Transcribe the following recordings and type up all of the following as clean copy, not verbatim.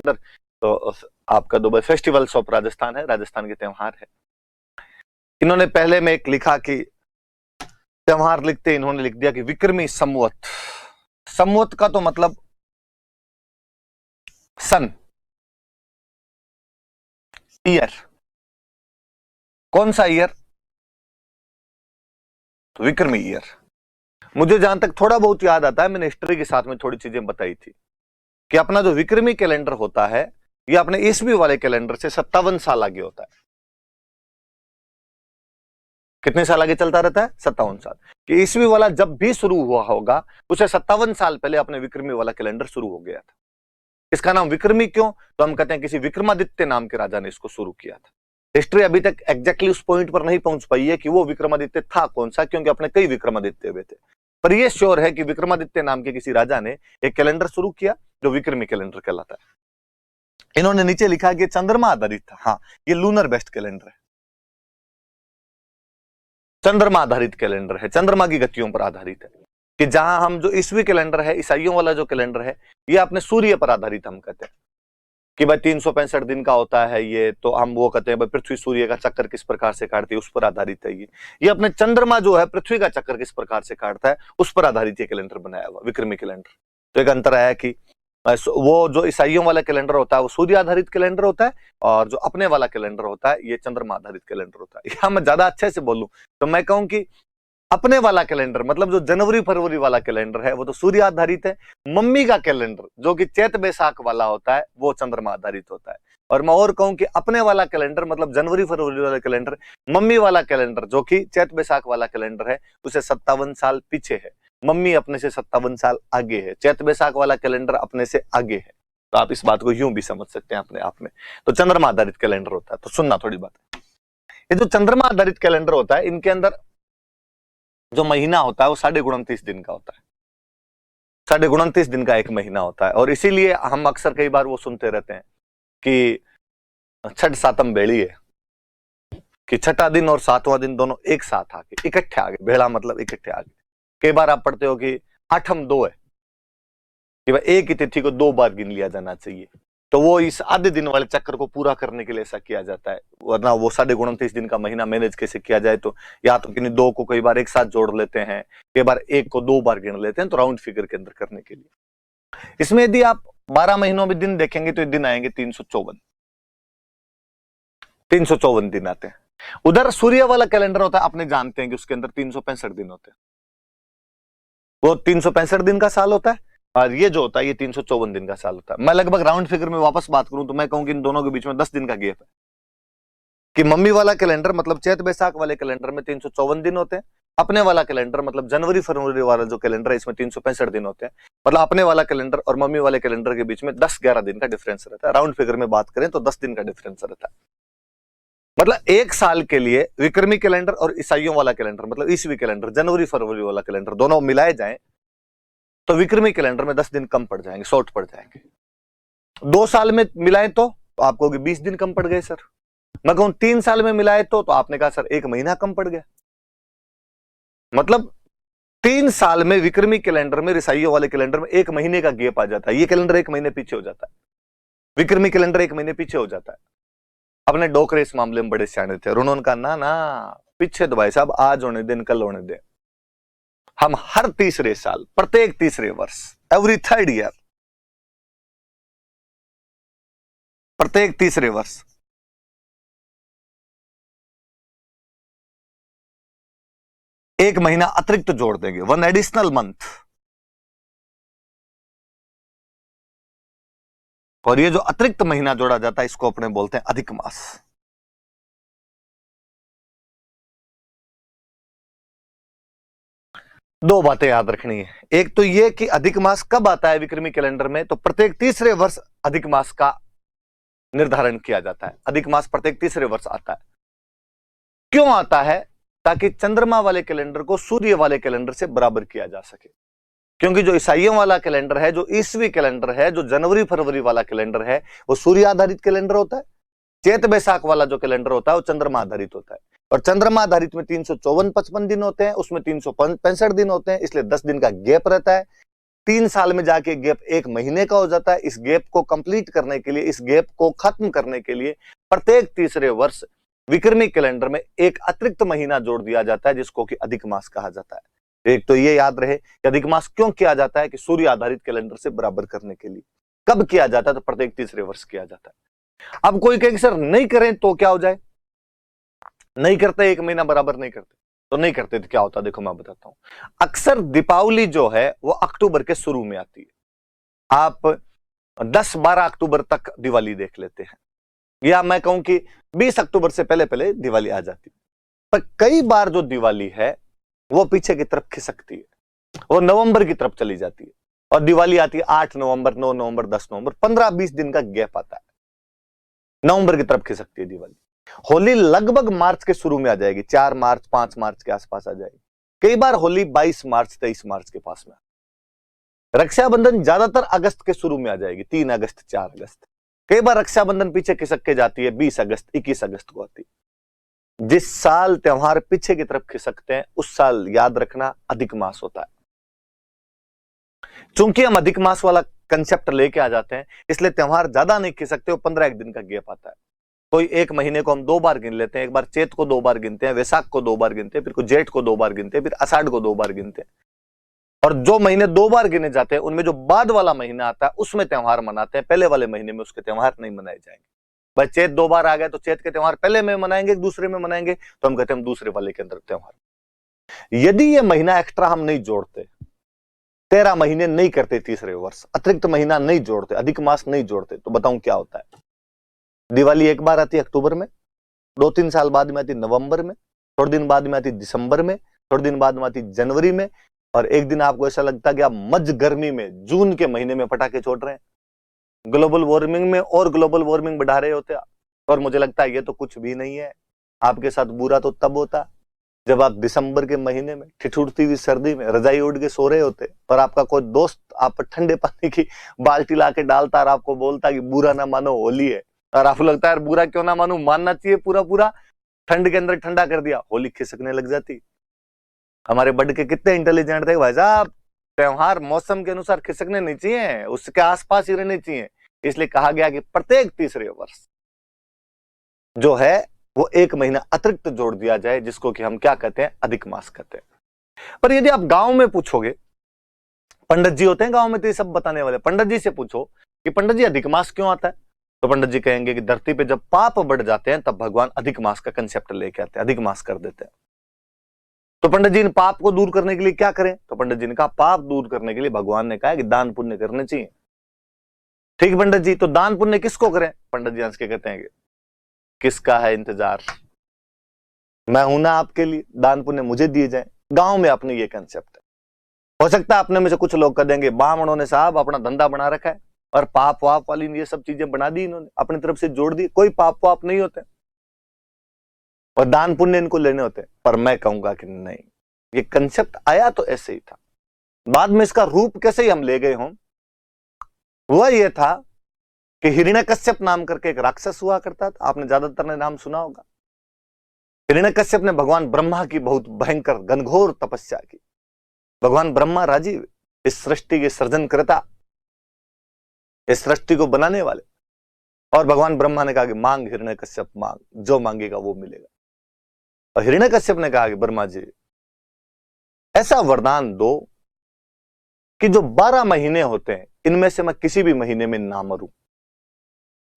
अंदर। तो आपका दुबई फेस्टिवल्स ऑफ राजस्थान है, राजस्थान के त्योहार है। इन्होंने पहले में एक लिखा कि त्योहार लिखते इन्होंने लिख दिया कि विक्रमी संवत। संवत का तो मतलब सन, ईयर। कौन सा ईयर? तो विक्रमी ईयर। मुझे जहां तक थोड़ा बहुत याद आता है, मैंने हिस्ट्री के साथ में थोड़ी चीजें बताई थी कि अपना जो विक्रमी कैलेंडर होता है ये अपने ईस्वी वाले कैलेंडर से 57 साल आगे होता है। कितने साल आगे चलता रहता है? 57 साल। कि ईस्वी वाला जब भी शुरू हुआ होगा उसे 57 साल पहले अपने विक्रमी वाला कैलेंडर शुरू हो गया था। इसका नाम विक्रमी क्यों? तो हम कहते हैं किसी विक्रमादित्य नाम के राजा ने इसको शुरू किया था। हिस्ट्री अभी तक एग्जैक्टली उस पॉइंट पर नहीं पहुंच पाई है कि वो विक्रमादित्य था कौन सा, क्योंकि अपने कई विक्रमादित्य हुए थे। पर यह श्योर है कि विक्रमादित्य नाम के किसी राजा ने एक कैलेंडर शुरू किया जो विक्रमी कैलेंडर कहलाता है। इन्होंने नीचे लिखा कि चंद्रमा आधारित था। हाँ, ये लूनर बेस्ड कैलेंडर है, चंद्रमा आधारित कैलेंडर है, चंद्रमा की गतियों पर आधारित है। कि जहां हम जो ईस्वी कैलेंडर है, ईसाइयों वाला जो कैलेंडर है, ये अपने सूर्य पर आधारित हम कहते हैं कि भाई 365 दिन का होता है ये, तो हम वो कहते हैं भाई पृथ्वी सूर्य का चक्कर किस प्रकार से काटती है उस पर आधारित है ये अपने चंद्रमा जो है पृथ्वी का चक्कर किस प्रकार से काटता है उस पर आधारित ये कैलेंडर बनाया हुआ विक्रमी कैलेंडर। तो एक अंतर है कि वो जो ईसाइयों वाला कैलेंडर होता है वो सूर्य आधारित कैलेंडर होता है, और जो अपने वाला कैलेंडर होता है ये चंद्रमा आधारित कैलेंडर होता है। या मैं ज्यादा अच्छे से बोलूं तो मैं कहूं कि अपने वाला कैलेंडर मतलब जो जनवरी फरवरी वाला कैलेंडर है वो तो सूर्य आधारित है। मम्मी का कैलेंडर जो कि चैत बैसाख वाला होता है वो चंद्रमा आधारित होता है। और मैं और कहूं कि अपने वाला कैलेंडर मतलब जनवरी फरवरी वाला कैलेंडर, मम्मी वाला कैलेंडर जो कि चैत बैसाख वाला कैलेंडर है उसे 57 साल पीछे है। मम्मी अपने से 57 साल आगे है, चैत बैसाख वाला कैलेंडर अपने से आगे है। तो आप इस बात को यूं भी समझ सकते हैं अपने आप में। तो चंद्रमा आधारित कैलेंडर होता है। तो सुनना थोड़ी बात, ये जो चंद्रमा आधारित कैलेंडर होता है इनके अंदर जो महीना होता है वो 29.5 दिन का होता है। 29.5 दिन का एक महीना होता है। और इसीलिए हम अक्सर कई बार वो सुनते रहते हैं कि छठ सातम बेड़ी है, कि छठा दिन और सातवां दिन दोनों एक साथ आके इकट्ठे आ गए। बेड़ा मतलब इकट्ठे आ गए। कई बार आप पढ़ते हो कि आठम 2 है, कि भाई एक ही तिथि को 2 बार गिन लिया जाना चाहिए। तो वो इस आधे दिन वाले चक्कर को पूरा करने के लिए ऐसा किया जाता है। वरना वो 29.5 दिन का महीना मैनेज कैसे किया जाए, तो या तो किन्हीं 2 को कई बार एक साथ जोड़ लेते हैं, कई बार 1 को 2 बार गिन लेते हैं, तो राउंड फिगर के अंदर करने के लिए। इसमें यदि आप 12 महीनों में दिन देखेंगे तो दिन आएंगे 354 दिन आते हैं। उधर सूर्य वाला कैलेंडर होता है, अपने जानते हैं कि उसके अंदर 365 दिन होते हैं, वो 365 दिन का साल होता है। और ये जो होता है ये 354 दिन का साल होता है। मैं लगभग राउंड फिगर में वापस बात करूं तो मैं कहूं कि इन दोनों के बीच में 10 दिन का गैप है। कि मम्मी वाला कैलेंडर मतलब चैत बैसाख वाले कैलेंडर में 354 दिन होते हैं, अपने वाला कैलेंडर मतलब जनवरी फरवरी वाला जो कैलेंडर है इसमें 365 दिन होते हैं। मतलब अपने वाला कैलेंडर और मम्मी वाले कैलेंडर के बीच में 10-11 दिन का डिफरेंस रहता है। राउंड फिगर में बात करें तो 10 दिन का डिफरेंस रहता है। मतलब एक साल के लिए विक्रमी कैलेंडर और ईसाइयों वाला कैलेंडर मतलब ईस्वी कैलेंडर जनवरी फरवरी वाला कैलेंडर दोनों मिलाए जाएं तो विक्रमी कैलेंडर में 10 दिन कम पड़ जाएंगे, शॉर्ट पड़ जाएंगे। 2 साल में मिलाए तो आप कहोगे 20 दिन कम पड़ गए सर। मैं कहूं 3 साल में मिलाए तो आपने कहा सर 1 महीना कम पड़ गया। मतलब 3 साल में विक्रमी कैलेंडर में ईसाइयों वाले कैलेंडर में 1 महीने का गैप आ जाता है। ये कैलेंडर 1 महीने पीछे हो जाता है, विक्रमी कैलेंडर 1 महीने पीछे हो जाता है। अपने डोकरे इस मामले में बड़े सियाने थे और उन्होंने कहा ना ना पीछे तो भाई साहब आज होने दिन कल होने दे। हम हर तीसरे साल, प्रत्येक तीसरे वर्ष, एवरी 3rd ईयर, प्रत्येक तीसरे वर्ष 1 महीना अतिरिक्त जोड़ देंगे, 1 एडिशनल मंथ। और ये जो अतिरिक्त महीना जोड़ा जाता है इसको अपने बोलते हैं अधिक मास। दो बातें याद रखनी है। एक तो ये कि अधिक मास कब आता है विक्रमी कैलेंडर में, तो प्रत्येक तीसरे वर्ष अधिक मास का निर्धारण किया जाता है। अधिक मास प्रत्येक तीसरे वर्ष आता है। क्यों आता है? ताकि चंद्रमा वाले कैलेंडर को सूर्य वाले कैलेंडर से बराबर किया जा सके। क्योंकि जो ईसाइयों वाला कैलेंडर है, जो ईस्वी कैलेंडर है, जो जनवरी फरवरी वाला कैलेंडर है वो सूर्य आधारित कैलेंडर होता है। चैत बैसाख वाला जो कैलेंडर होता है वो चंद्रमा आधारित होता है। और चंद्रमा आधारित में 354-55 दिन होते हैं, उसमें 365 दिन होते हैं, इसलिए 10 दिन का गैप रहता है। 3 साल में जाके गैप 1 महीने का हो जाता है। इस गैप को कंप्लीट करने के लिए, इस गैप को खत्म करने के लिए प्रत्येक तीसरे वर्ष विक्रमी कैलेंडर में एक अतिरिक्त महीना जोड़ दिया जाता है, जिसको कि अधिक मास कहा जाता है। एक तो ये याद रहे कि अधिक मास क्यों किया जाता है, कि सूर्य आधारित कैलेंडर से बराबर करने के लिए। कब किया जाता है, तो प्रत्येक तीसरे वर्ष किया जाता है। अब कोई कहे सर नहीं करें तो क्या हो जाए, नहीं करते, 1 महीना बराबर नहीं करते, तो नहीं करते तो क्या होता है, देखो मैं बताता हूं। अक्सर दीपावली जो है वो अक्टूबर के शुरू में आती है। आप 10-12 अक्टूबर तक दिवाली देख लेते हैं, या मैं कहूं कि 20 अक्टूबर से पहले पहले दिवाली आ जाती है। पर कई बार जो दिवाली है वो पीछे की तरफ खिसकती है, वो नवंबर की तरफ चली जाती है, और दिवाली आती है 8 नवंबर, 9 नवंबर, 10 नवंबर, 15-20 दिन का गैप आता है, नवंबर की तरफ खिसकती है दिवाली। होली लगभग मार्च के शुरू में आ जाएगी, 4 मार्च 5 मार्च के आसपास आ जाएगी। कई बार होली 22 मार्च 23 मार्च के पास में। रक्षाबंधन ज्यादातर अगस्त के शुरू में आ जाएगी, 3 अगस्त 4 अगस्त। कई बार रक्षाबंधन पीछे खिसक के जाती है, 20 अगस्त 21 अगस्त को आती है। जिस साल त्योहार पीछे की तरफ खिसकते हैं उस साल याद रखना अधिक मास होता है। चूंकि हम अधिक मास वाला कंसेप्ट लेके आ जाते हैं, इसलिए त्योहार ज्यादा नहीं खिसकते, वो 15 दिन का गैप आता है। कोई 1 महीने को हम 2 बार गिन लेते हैं, एक बार चैत को 2 बार गिनते हैं, वैशाख को 2 बार गिनते हैं, फिर जेठ को 2 बार गिनते हैं, फिर आषाढ़ को 2 बार गिनते हैं। और जो महीने 2 बार गिने जाते हैं उनमें जो बाद वाला महीना आता है उसमें त्योहार मनाते हैं, पहले वाले महीने में उसके त्योहार नहीं मनाए जाएंगे। भाई चैत 2 बार आ गए तो चैत के त्योहार पहले में मनाएंगे, दूसरे में मनाएंगे, तो हम कहते हैं हम दूसरे वाले के अंदर त्योहार। यदि ये महीना एक्स्ट्रा हम नहीं जोड़ते, 13 महीने नहीं करते, तीसरे वर्ष अतिरिक्त महीना नहीं जोड़ते, अधिक मास नहीं जोड़ते, तो बताऊं क्या होता है। दिवाली एक बार आती है अक्टूबर में, 2-3 साल बाद में आती नवंबर में, थोड़े दिन बाद में आती दिसंबर में, थोड़े दिन बाद में आती जनवरी में, और एक दिन आपको ऐसा लगता है कि आप मध्य गर्मी में जून के महीने में पटाखे छोड़ रहे हैं, ग्लोबल वार्मिंग में और ग्लोबल वार्मिंग बढ़ा रहे होते आप। और मुझे लगता है ये तो कुछ भी नहीं है। आपके साथ बुरा तो तब होता जब आप दिसंबर के महीने में ठिठुरती हुई सर्दी में रजाई उड़ के सो रहे होते, और आपका कोई दोस्त आप पर ठंडे पानी की बाल्टी ला के डालता और आपको बोलता कि बुरा ना मानो होली है, और आपको लगता है यार बुरा क्यों ना मानू, मानना चाहिए, पूरा पूरा ठंड के अंदर ठंडा कर दिया, होली खिसकने लग जाती। हमारे बड़ के कितने इंटेलिजेंट थे भाई साहब, त्योहार मौसम के अनुसार खिसकने नहीं चाहिए, उसके आसपास ही रहने चाहिए। इसलिए कहा गया कि प्रत्येक तीसरे वर्ष जो है वो 1 महीना अतिरिक्त जोड़ दिया जाए, जिसको कि हम क्या कहते हैं, अधिक मास कहते हैं। पर यदि आप गांव में पूछोगे, पंडित जी होते हैं गांव में तो ये सब बताने वाले, पंडित जी से पूछो कि पंडित जी अधिक मास क्यों आता है, तो पंडित जी कहेंगे कि धरती पे जब पाप बढ़ जाते हैं तब भगवान अधिक मास का कंसेप्ट लेके आते हैं, अधिक मास कर देते हैं। तो पंडित जी ने पाप को दूर करने के लिए क्या करें, तो पंडित जी ने कहा पाप दूर करने के लिए भगवान ने कहा कि दान पुण्य करने चाहिए। ठीक पंडित जी, तो दान पुण्य किसको करें, पंडित जी हंस के कहते हैं कि किसका है इंतजार, मैं हूं ना आपके लिए, दान पुण्य मुझे दिए जाए। गांव में अपने ये कंसेप्ट है। हो सकता है अपने में से कुछ लोग कह देंगे ब्राह्मणों ने साहब अपना धंधा बना रखा है और पाप वाप वाली ये सब चीजें बना दी, इन्होंने अपनी तरफ से जोड़ दी, कोई पाप वाप नहीं होते और दान पुण्य इनको लेने होते। पर मैं कहूंगा कि नहीं, ये कंसेप्ट आया तो ऐसे ही था, बाद में इसका रूप कैसे ही हम ले गए हों, वह ये था कि हिरण्यकश्यप नाम करके एक राक्षस हुआ करता था, आपने ज्यादातर ने नाम सुना होगा। हिरण्यकश्यप ने भगवान ब्रह्मा की बहुत भयंकर घनघोर तपस्या की। भगवान ब्रह्मा राजीव, इस सृष्टि के सृजनकर्ता, इस सृष्टि को बनाने वाले, और भगवान ब्रह्मा ने कहा कि मांग हिरण्यकश्यप मांग, जो मांगेगा वो मिलेगा। और हिरण्यकश्यप ने कहा कि ब्रह्मा जी ऐसा वरदान दो कि जो 12 महीने होते हैं इनमें से मैं किसी भी महीने में ना मरूं,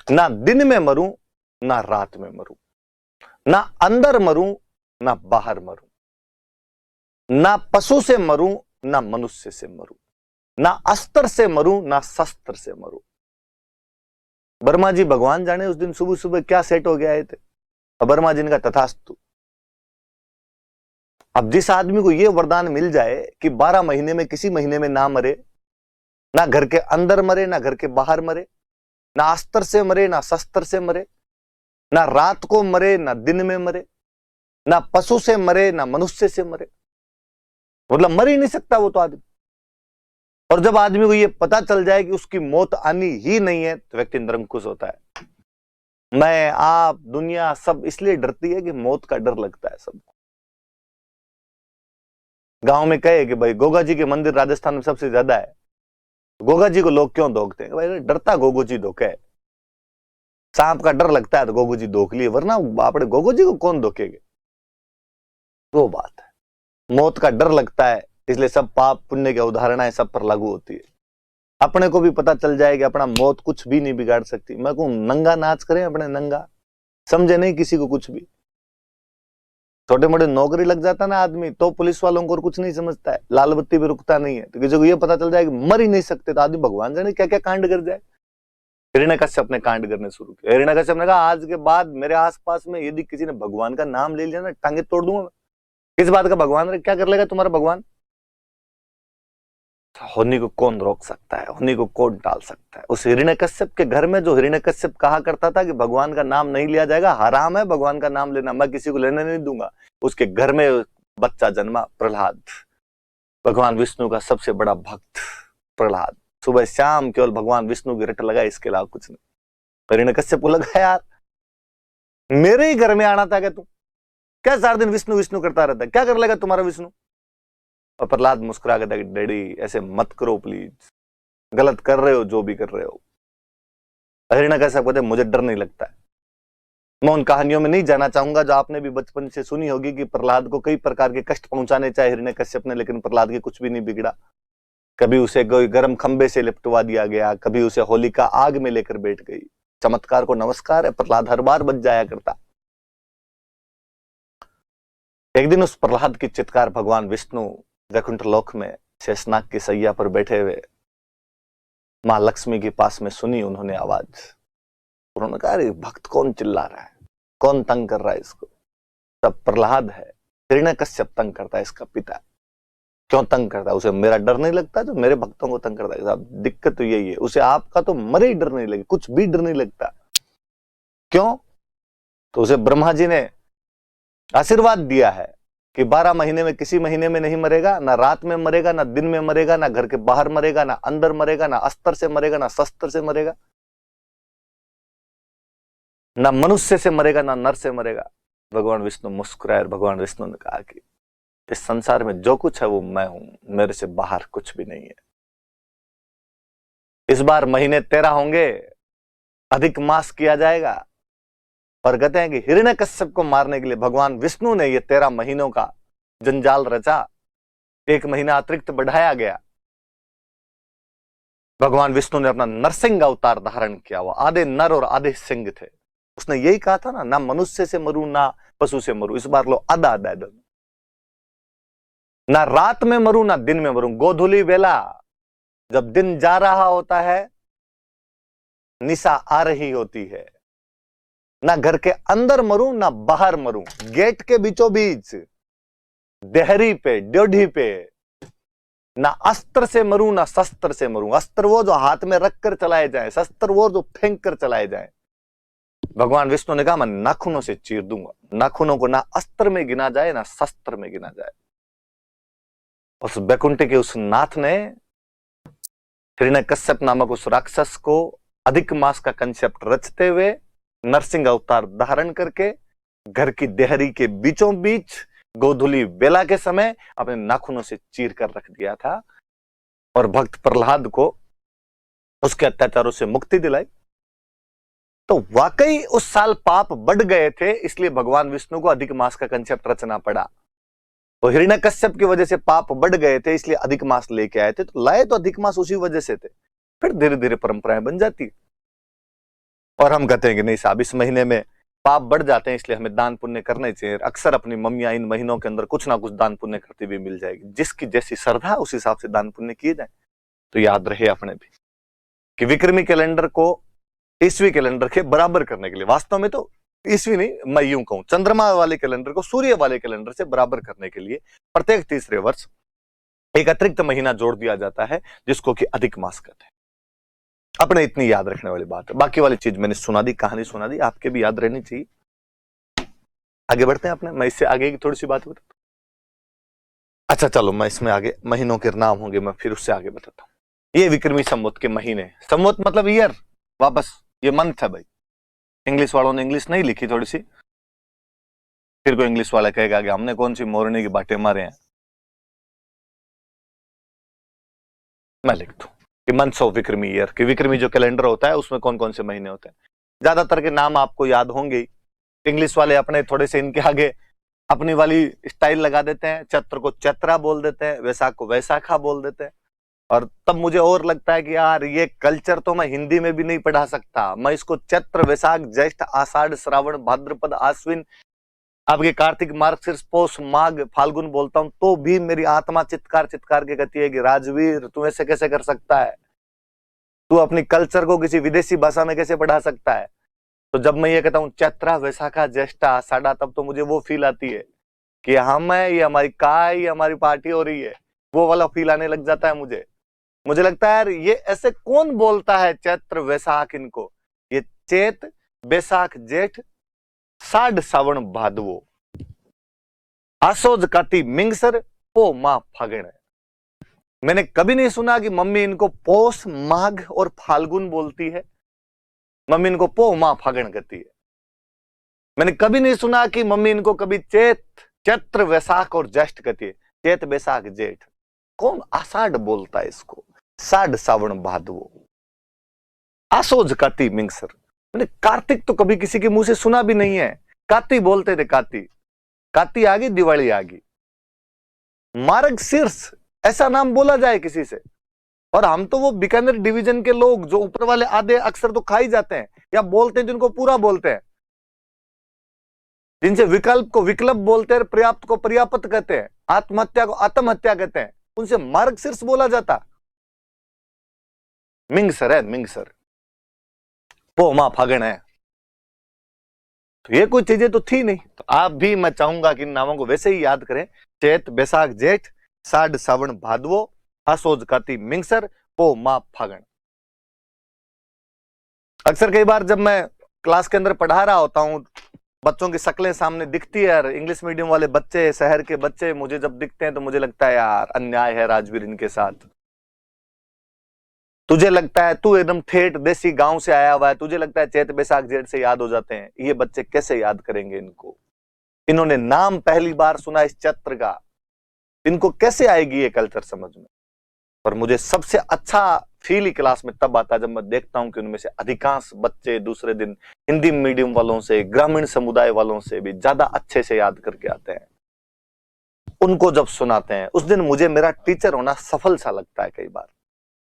ना दिन में मरूं ना रात में मरूं, ना अंदर मरूं ना बाहर मरूं, ना पशु से मरूं ना मनुष्य से मरूं, ना अस्त्र से मरूं ना शस्त्र से मरूं। ब्रह्मा जी भगवान जाने उस दिन सुबह सुबह क्या सेट हो गया थे। और ब्रह्मा जी ने कहा तथास्तु। अब जिस आदमी को यह वरदान मिल जाए कि 12 महीने में किसी महीने में ना मरे, ना घर के अंदर मरे ना घर के बाहर मरे, ना अस्त्र से मरे ना शस्त्र से मरे, ना रात को मरे ना दिन में मरे, ना पशु से मरे ना मनुष्य से मरे, मतलब मर ही नहीं सकता वो तो आदमी। और जब आदमी को ये पता चल जाए कि उसकी मौत आनी ही नहीं है तो व्यक्ति निरंकुश होता है। मैं आप दुनिया सब इसलिए डरती है कि मौत का डर लगता है सबको। गांव में कहे कि भाई गोगा जी के मंदिर राजस्थान में सबसे ज्यादा है, गोगा जी को लोग क्यों धोखते हैं? भाई डरता गोगो जी धोखे है, सांप का डर लगता है तो गोगो जी धोख लिए, वरना आपने गोगो जी को कौन धोखेगे? वो बात है। मौत का डर लगता है, इसलिए सब पाप पुण्य की उदाहरणाएं सब पर लागू होती है। अपने को भी पता चल जाए कि अपना मौत कुछ भी नहीं बिगाड़ सकती। मैं कहूं नंगा नाच करें अपने, नंगा समझे नहीं किसी को कुछ भी। छोटे मोटे नौकरी लग जाता ना आदमी तो पुलिस वालों को कुछ नहीं समझता है, लाल बत्ती भी रुकता नहीं है। तो किसी को ये पता चल जाए कि मर ही नहीं सकते तो आदमी भगवान जाने क्या क्या कांड कर जाए। हिरण्यकश्यप ने कांड करने शुरू किया। हिरण्यकश्यप ने कहा आज के बाद मेरे आसपास में यदि किसी ने भगवान का नाम ले लिया ना, टांगे तोड़ दूंगा मैं। किस बात का भगवान रे, क्या कर लेगा तुम्हारा भगवान? होनी को कौन रोक सकता है, होनी को कौन टाल सकता है? उस हिरण्यकश्यप के घर में जो हिरण्यकश्यप कहा करता था कि भगवान का नाम नहीं लिया जाएगा, हराम है भगवान का नाम लेना, मैं किसी को लेने नहीं दूंगा, उसके घर में बच्चा जन्मा प्रहलाद, भगवान विष्णु का सबसे बड़ा भक्त प्रहलाद। सुबह शाम केवल भगवान विष्णु की रट लगा, इसके अलावा कुछ नहीं। हिरण्यकश्यप को लगा यार मेरे ही घर में आना था क्या तू? क्या 4 दिन विष्णु विष्णु करता रहता है, क्या कर लेगा तुम्हारा विष्णु? और प्रहलाद मुस्कुरा के था, डैडी ऐसे मत करो प्लीज, गलत कर रहे हो जो भी कर रहे हो। हिरण्यकश्यप कहते मुझे डर नहीं लगता है। मैं उन कहानियों में नहीं जाना चाहूंगा जो आपने भी बचपन से सुनी होगी कि प्रहलाद को कई प्रकार के कष्ट पहुंचाने चाहे हिरण्यकश्यप ने, लेकिन प्रहलाद के कुछ भी नहीं बिगड़ा। कभी उसे कोई गर्म खंबे से लिपटवा दिया गया, कभी उसे होलिका आग में लेकर बैठ गई। चमत्कार को नमस्कार है, प्रहलाद हर बार बच जाया करता। एक दिन उस प्रहलाद की चित्कार भगवान विष्णु वैकुंठ लोक में शेषनाग की सैया पर बैठे हुए मां लक्ष्मी के पास में सुनी उन्होंने आवाज। उन्होंने कहा अरे भक्त कौन चिल्ला रहा है, कौन तंग कर रहा है इसको? तब प्रहलाद है, हिरण्यकश्यप तंग करता है इसका पिता। क्यों तंग करता है? उसे मेरा डर नहीं लगता जो मेरे भक्तों को तंग करता है? दिक्कत तो यही है, उसे आपका तो मरे ही डर नहीं लगे, कुछ भी डर नहीं लगता। क्यों? तो उसे ब्रह्मा जी ने आशीर्वाद दिया है कि 12 महीने में किसी महीने में नहीं मरेगा, ना रात में मरेगा, ना दिन में मरेगा, ना घर के बाहर मरेगा, ना अंदर मरेगा, ना अस्त्र से मरेगा, ना शस्त्र से मरेगा, ना मनुष्य से मरेगा, ना नर से मरेगा। भगवान विष्णु मुस्कुराए और भगवान विष्णु ने कहा कि इस संसार में जो कुछ है वो मैं हूं, मेरे से बाहर कुछ भी नहीं है। इस बार महीने 13 होंगे, अधिक मास किया जाएगा, और कहते हैं कि हिरण्यकश्यप को मारने के लिए भगवान विष्णु ने ये 13 महीनों का जंजाल रचा। 1 महीना अतिरिक्त बढ़ाया गया। भगवान विष्णु ने अपना नरसिंह अवतार धारण किया। हुआ आधे नर और आधे सिंह थे। उसने यही कहा था ना मनुष्य से मरू ना पशु से मरू। इस बार लो आधा आधा दोनों, ना रात में मरू ना दिन में मरू। गोधूली वेला जब दिन जा रहा होता है, निशा आ रही होती है, ना घर के अंदर मरूं ना बाहर मरूं, गेट के बीचों बीच, देहरी पे, ड्योढ़ी पे, ना अस्त्र से मरूं ना शस्त्र से मरूं। अस्त्र वो जो हाथ में रखकर चलाए जाए, शस्त्र वो जो फेंक कर चलाए जाए। भगवान विष्णु ने कहा मैं नाखूनों से चीर दूंगा। नाखूनों को ना अस्त्र में गिना जाए ना शस्त्र में गिना जाए। उस बैकुंठ के उस नाथ ने हिरण्यकश्यप नामक उस राक्षस को अधिक मास का कंसेप्ट रचते हुए नरसिंह अवतार धारण करके घर की देहरी के बीचों बीच गोधूली बेला के समय अपने नाखूनों से चीर कर रख दिया था और भक्त प्रहलाद को उसके अत्याचारों से मुक्ति दिलाई। तो वाकई उस साल पाप बढ़ गए थे, इसलिए भगवान विष्णु को अधिक मास का कंसेप्ट रचना पड़ा। तो हिरण्यकश्यप की वजह से पाप बढ़ गए थे, इसलिए अधिक मास लेके आए थे। तो लाए तो अधिक मास उसी वजह से थे। फिर धीरे धीरे परंपराएं बन जाती। और हम कहते हैं कि नहीं साहब इस महीने में पाप बढ़ जाते हैं, इसलिए हमें दान पुण्य करने चाहिए। अक्सर अपनी मम्मियां इन महीनों के अंदर कुछ ना कुछ दान पुण्य करती हुई मिल जाएगी। जिसकी जैसी श्रद्धा उस हिसाब से दान पुण्य किए जाए। तो याद रहे अपने भी कि विक्रमी कैलेंडर को ईस्वी कैलेंडर के बराबर करने के लिए, वास्तव में तो ईस्वी नहीं, मैं यूं कहूं चंद्रमा वाले कैलेंडर को सूर्य वाले कैलेंडर से बराबर करने के लिए प्रत्येक तीसरे वर्ष एक अतिरिक्त महीना जोड़ दिया जाता है, जिसको कि अधिक मास कहते हैं। अपने इतनी याद रखने वाली बात है। बाकी वाली चीज मैंने सुना दी, कहानी सुना दी, आपके भी याद रहनी चाहिए। आगे बढ़ते हैं अपने। मैं इससे आगे की थोड़ी सी बात बताता हूं। अच्छा चलो, मैं इसमें आगे महीनों के नाम होंगे, मैं फिर उससे आगे बताता हूं। ये विक्रमी संवत के महीने, संवत मतलब ईयर, वापस ये मंथ है भाई। इंग्लिश वालों ने इंग्लिश नहीं लिखी थोड़ी सी, फिर कोई इंग्लिश वाला कहेगा कि हमने कौन सी मोरनी की बातें मारे हैं। मैं लिख दूं कि मंथ्स ऑफ विक्रमी ईयर, कि विक्रमी जो कैलेंडर होता है उसमें कौन कौन से महीने होते हैं। ज्यादातर के नाम आपको याद होंगे ही। इंग्लिश वाले अपने थोड़े से इनके आगे अपनी वाली स्टाइल लगा देते हैं, चैत्र को चैत्रा बोल देते हैं, वैशाख को वैशाखा बोल देते हैं। और तब मुझे और लगता है कि यार ये कल्चर तो मैं हिंदी में भी नहीं पढ़ा सकता, मैं इसको चैत्र वैशाख ज्येष्ठ आषाढ़ श्रावण भाद्रपद आश्विन आपके कार्तिक मार्गशीर्ष पौष माघ फाल्गुन बोलता हूं तो भी मेरी आत्मा चित्कार चित्कार के कहती है कि राजवीर तू ऐसे कैसे कर सकता है, तू अपनी कल्चर को किसी विदेशी भाषा में कैसे पढ़ा सकता है। तो जब मैं ये कहता हूँ चैत्रा वैशाखा ज्येष्ठा आषाढ़ा, तब तो मुझे वो फील आती है कि हम है, ये हमारी काय, ये हमारी पार्टी हो रही है, वो वाला फील आने लग जाता है मुझे लगता है यार ये ऐसे कौन बोलता है चैत्र वैशाख इनको। ये चैत बैसाख जेठ साढ़ सावन भादवो आसोज काती मिंगसर पो मां फागण। मैंने कभी नहीं सुना कि मम्मी इनको पौष माघ और फाल्गुन बोलती है, मम्मी इनको पो मां फागण कहती है। मैंने कभी नहीं सुना कि मम्मी इनको कभी चैत्र वैशाख और ज्येष्ठ कहती है, चैत बैसाख जेठ। कौन आषाढ़ बोलता है इसको, साढ़ सावन भादवो आसोज काती मिंगसर। मैंने कार्तिक तो कभी किसी के मुंह से सुना भी नहीं है, काती बोलते थे, काती आ गई दिवाली आ गई। मार्गशीर्ष ऐसा नाम बोला जाए किसी से, और हम तो वो बीकानेर डिवीजन के लोग जो ऊपर वाले आधे अक्षर तो खा ही जाते हैं या बोलते हैं, जिनको पूरा बोलते हैं, जिनसे विकल्प को विकल्प बोलते हैं, पर्याप्त को पर्याप्त कहते हैं, आत्महत्या को आत्महत्या कहते हैं, उनसे मार्गशीर्ष बोला जाता। मिंगसर है, मिंगसर पो मां फागण है। तो ये कोई चीजें तो थी नहीं। तो आप भी, मैं चाहूंगा कि इन नामों को वैसे ही याद करें, चैत बैसाख जेठ साढ़ सावन भादवो आसोज काती मिंगसर पो मां फागण। अक्सर कई बार जब मैं क्लास के अंदर पढ़ा रहा होता हूं, बच्चों की शक्लें सामने दिखती है, यार इंग्लिश मीडियम वाले बच्चे, शहर के बच्चे मुझे जब दिखते हैं तो मुझे लगता है यार अन्याय है राजवीर इनके साथ। तुझे लगता है तू एकदम ठेठ देसी गांव से आया हुआ है, तुझे लगता है चैत बैसाख जेठ से याद हो जाते हैं, ये बच्चे कैसे याद करेंगे इनको। इन्होंने नाम पहली बार सुना इस चैत्र का, इनको कैसे आएगी ये कल्चर समझ में। पर मुझे सबसे अच्छा फील ही क्लास में तब आता है जब मैं देखता हूं कि उनमें से अधिकांश बच्चे दूसरे दिन हिंदी मीडियम वालों से, ग्रामीण समुदाय वालों से भी ज्यादा अच्छे से याद करके आते हैं। उनको जब सुनाते हैं उस दिन मुझे मेरा टीचर होना सफल सा लगता है कई बार।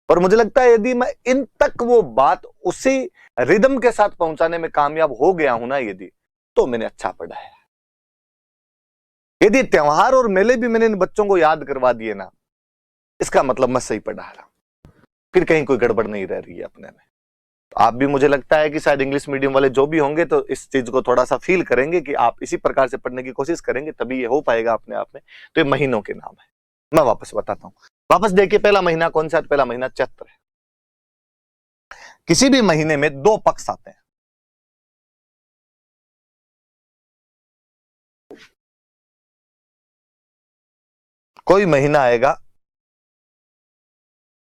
और मुझे लगता है यदि मैं इन तक वो बात उसी रिदम के साथ पहुंचाने में कामयाब हो गया हूं ना, यदि, तो मैंने अच्छा पढ़ा है। यदि त्योहार और मेले भी मैंने इन बच्चों को याद करवा दिए ना, इसका मतलब मैं सही पढ़ा रहा हूं, फिर कहीं कोई गड़बड़ नहीं रह रही है अपने में। तो आप भी, मुझे लगता है कि शायद इंग्लिश मीडियम वाले जो भी होंगे तो इस चीज को थोड़ा सा फील करेंगे कि आप इसी प्रकार से पढ़ने की कोशिश करेंगे, तभी ये हो पाएगा अपने आप में। तो ये महीनों के नाम है, मैं वापस बताता हूं। वापस देखिए, पहला महीना कौन सा है? पहला महीना चैत्र है। किसी भी महीने में दो पक्ष आते हैं। कोई महीना आएगा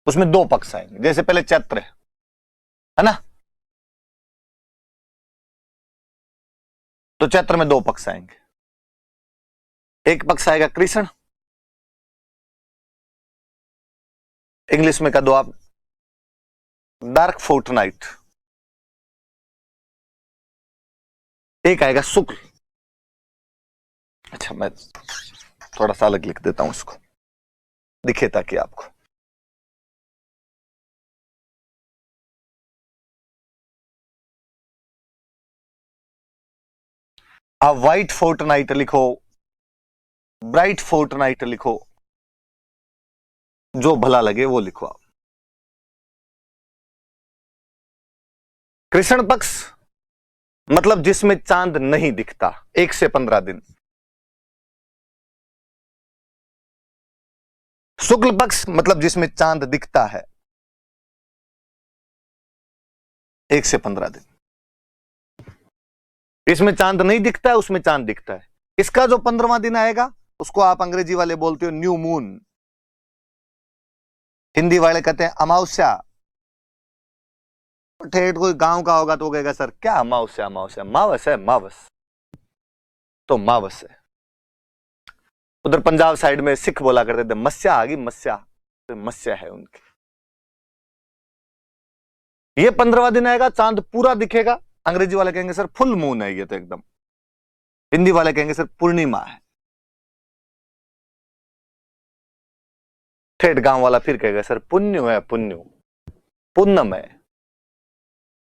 उसमें दो पक्ष आएंगे, जैसे पहले चैत्र है ना, तो चैत्र में दो पक्ष आएंगे। एक पक्ष आएगा कृष्ण, इंग्लिश में कह दो आप डार्क फोर्टनाइट। एक आएगा शुक्ल। अच्छा, मैं थोड़ा सा अलग लिख देता हूं, इसको दिखे ताकि आपको। आप व्हाइट फोर्टनाइट लिखो, ब्राइट फोर्टनाइट लिखो, जो भला लगे वो लिखो आप। कृष्ण पक्ष मतलब जिसमें चांद नहीं दिखता, 1 से 15 दिन। शुक्ल पक्ष मतलब जिसमें चांद दिखता है, 1 से 15 दिन। इसमें चांद नहीं दिखता है, उसमें चांद दिखता है। इसका जो 15वां दिन आएगा उसको आप अंग्रेजी वाले बोलते हो न्यू मून, हिंदी वाले कहते हैं अमावस्या। ठेठ कोई गांव का होगा तो कहेगा सर क्या अमावस्या, अमावस्या मावस है, मावस तो मावस है। उधर पंजाब साइड में सिख बोला करते थे मस्या आ गई, मस्या, तो मस्या है उनकी। ये 15वां दिन आएगा, चांद पूरा दिखेगा। अंग्रेजी वाले कहेंगे सर फुल मून है ये तो एकदम, हिंदी वाले कहेंगे सर पूर्णिमा है, ठेठ गांव वाला फिर कहेगा सर पुण्य है, पुण्य पूनम है।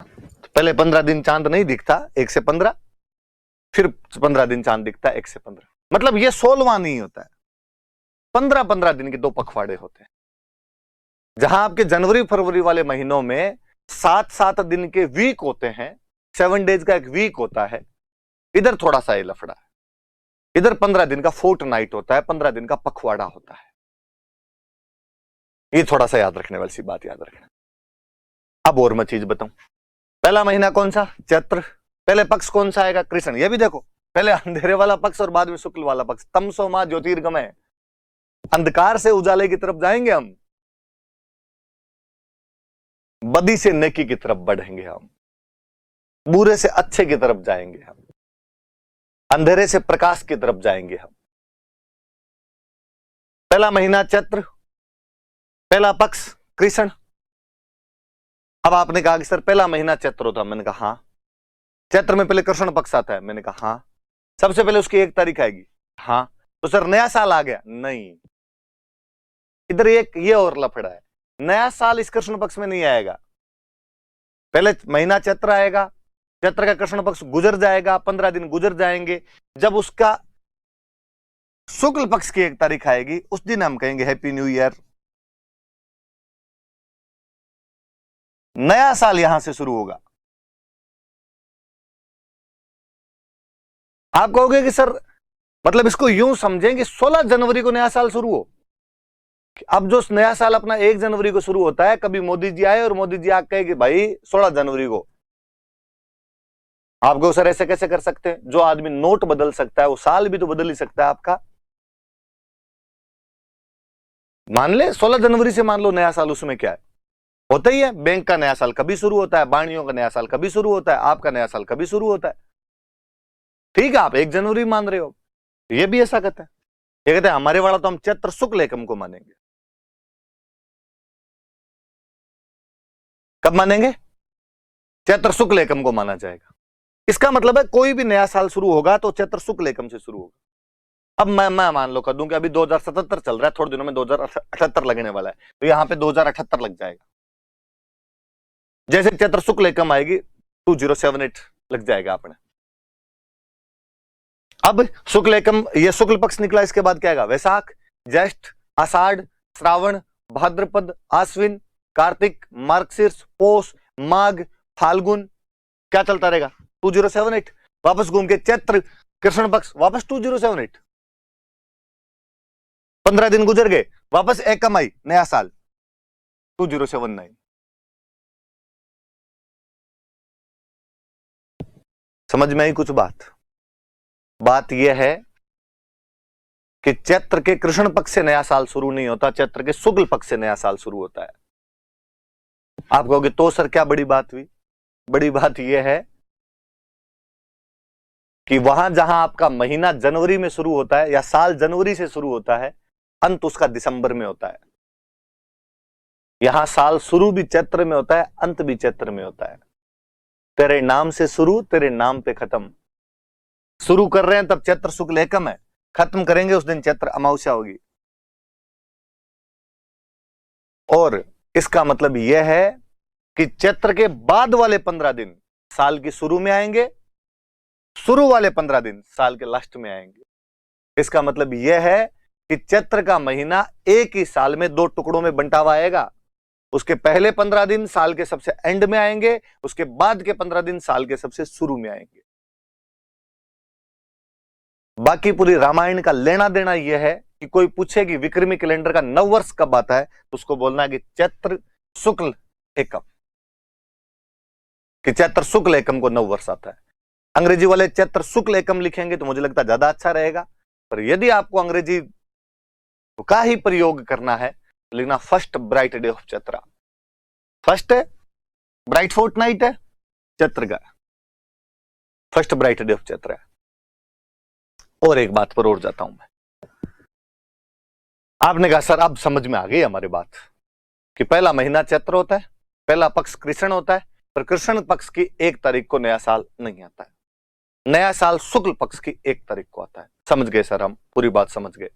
तो पहले 15 दिन चांद नहीं दिखता 1 से 15, फिर 15 दिन चांद दिखता है 1 से 15। मतलब ये 16वां नहीं होता है, 15-15 दिन के 2 पखवाड़े होते हैं। जहां आपके जनवरी फरवरी वाले महीनों में 7-7 दिन के वीक होते हैं, 7 डेज का एक वीक होता है, इधर थोड़ा सा ये लफड़ा है। इधर 15 दिन का फोर्ट नाइट होता है, 15 दिन का पखवाड़ा होता है। ये थोड़ा सा याद रखने वाली सी बात याद रखना। अब और मैं चीज बताऊं, पहला महीना कौन सा? चैत्र। पहले पक्ष कौन सा आएगा? कृष्ण। ये भी देखो, पहले अंधेरे वाला पक्ष और बाद में शुक्ल वाला पक्ष। तमसो मां ज्योतिर्गमय, अंधकार से उजाले की तरफ जाएंगे हम, बदी से नेकी की तरफ बढ़ेंगे हम, बुरे से अच्छे की तरफ जाएंगे हम, अंधेरे से प्रकाश की तरफ जाएंगे हम। पहला महीना चैत्र, पहला पक्ष कृष्ण। अब आपने कहा कि सर पहला महीना चैत्र होता, मैंने कहा हाँ। चैत्र में पहले कृष्ण पक्ष आता है, मैंने कहा हाँ। सबसे पहले उसकी 1 तारीख आएगी, हाँ। तो सर नया साल आ गया? नहीं, इधर एक ये और लफड़ा है, नया साल इस कृष्ण पक्ष में नहीं आएगा। पहले महीना चैत्र आएगा, चैत्र का कृष्ण पक्ष गुजर जाएगा, 15 दिन गुजर जाएंगे, जब उसका शुक्ल पक्ष की 1 तारीख आएगी, उस दिन हम कहेंगे हैप्पी न्यू ईयर। नया साल यहां से शुरू होगा। आप कहोगे कि सर मतलब इसको यूं समझें कि 16 जनवरी को नया साल शुरू हो। अब जो नया साल अपना 1 जनवरी को शुरू होता है, कभी मोदी जी आए और मोदी जी आके कहे कि भाई 16 जनवरी को। आप कहो सर ऐसे कैसे कर सकते हैं? जो आदमी नोट बदल सकता है वो साल भी तो बदल ही सकता है आपका। मान ले 16 जनवरी से मान लो नया साल, उसमें क्या है, होता ही है। बैंक का नया साल कभी शुरू होता है, बाणियों का नया साल कभी शुरू होता है, आपका नया साल कभी शुरू होता है। ठीक है, आप 1 जनवरी मान रहे हो, ये भी ऐसा कहते हैं। ये कहते हैं हमारे वाला तो हम चैत्र शुक्ल एकम को मानेंगे। कब मानेंगे? चैत्र शुक्ल एकम को माना जाएगा। इसका मतलब है कोई भी नया साल शुरू होगा तो चैत्र शुक्ल एकम से शुरू होगा। अब मैं मान लो कर दूं कि अभी 2077 चल रहा है, थोड़े दिनों में 2078 लगने वाला है, तो यहां पे 2078 लग जाएगा। जैसे चैत्र शुक्ल एकम आएगी 2078 लग जाएगा अपने। अब शुक्ल एकम, ये शुक्ल पक्ष निकला, इसके बाद क्या आएगा? वैशाख, ज्येष्ठ, आषाढ़, श्रावण, भाद्रपद, आश्विन, कार्तिक, मार्गशीर्ष, पौष, माघ, फाल्गुन, क्या चलता रहेगा? 2078। वापस घूम के चैत्र कृष्ण पक्ष, वापस 2078। 15 दिन गुजर गए, वापस एकम आई, नया साल 2079। समझ में आई कुछ बात? बात यह है कि चैत्र के कृष्ण पक्ष से नया साल शुरू नहीं होता, चैत्र के शुक्ल पक्ष से नया साल शुरू होता है। आप कहोगे तो सर क्या बड़ी बात हुई? बड़ी बात यह है कि वहां जहां आपका महीना जनवरी में शुरू होता है या साल जनवरी से शुरू होता है, अंत उसका दिसंबर में होता है। यहां साल शुरू भी चैत्र में होता है, अंत भी चैत्र में होता है। तेरे नाम से शुरू, तेरे नाम पे खत्म। शुरू कर रहे हैं तब चैत्र शुक्ल एकम है, खत्म करेंगे उस दिन चैत्र अमावस्या होगी। और इसका मतलब यह है कि चैत्र के बाद वाले 15 दिन साल के शुरू में आएंगे, शुरू वाले 15 दिन साल के लास्ट में आएंगे। इसका मतलब यह है कि चैत्र का महीना एक ही साल में 2 टुकड़ों में बंटा हुआ आएगा। उसके पहले 15 दिन साल के सबसे एंड में आएंगे, उसके बाद के 15 दिन साल के सबसे शुरू में आएंगे। बाकी पूरी रामायण का लेना देना यह है कि कोई पूछे कि विक्रमी कैलेंडर का नव वर्ष कब आता है, तो उसको बोलना है कि चैत्र शुक्ल एकम, कि चैत्र शुक्ल एकम को नव वर्ष आता है। अंग्रेजी वाले चैत्र शुक्ल एकम लिखेंगे तो मुझे लगता है ज्यादा अच्छा रहेगा, पर यदि आपको अंग्रेजी का ही प्रयोग करना है तो लिखना first bright day of Chaitra. First है ब्राइट फोर्ट नाइट है चैत्र का, first bright day of Chaitra है। और एक बात पर और जाता हूं मैं। आपने कहा सर अब समझ में आ गई हमारी बात कि पहला महीना चैत्र होता है, पहला पक्ष कृष्ण होता है, पर कृष्ण पक्ष की 1 तारीख को नया साल नहीं आता है। नया साल शुक्ल पक्ष की 1 तारीख को आता है। समझ गए सर? हम पूरी बात समझ गए।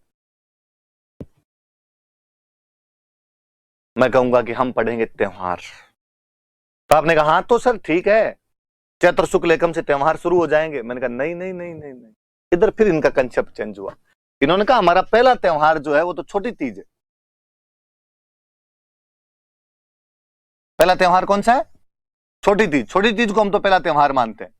मैं कहूंगा कि हम पढ़ेंगे त्योहार। तो आपने कहा हाँ तो सर ठीक है, चैत्र शुक्ल एकम से त्योहार शुरू हो जाएंगे। मैंने कहा नहीं नहीं नहीं नहीं नहीं, इधर फिर इनका कंसेप्ट चेंज हुआ। इन्होंने कहा हमारा पहला त्योहार जो है वो तो छोटी तीज है। पहला त्योहार कौन सा है? छोटी तीज। छोटी तीज को हम तो पहला त्योहार मानते हैं।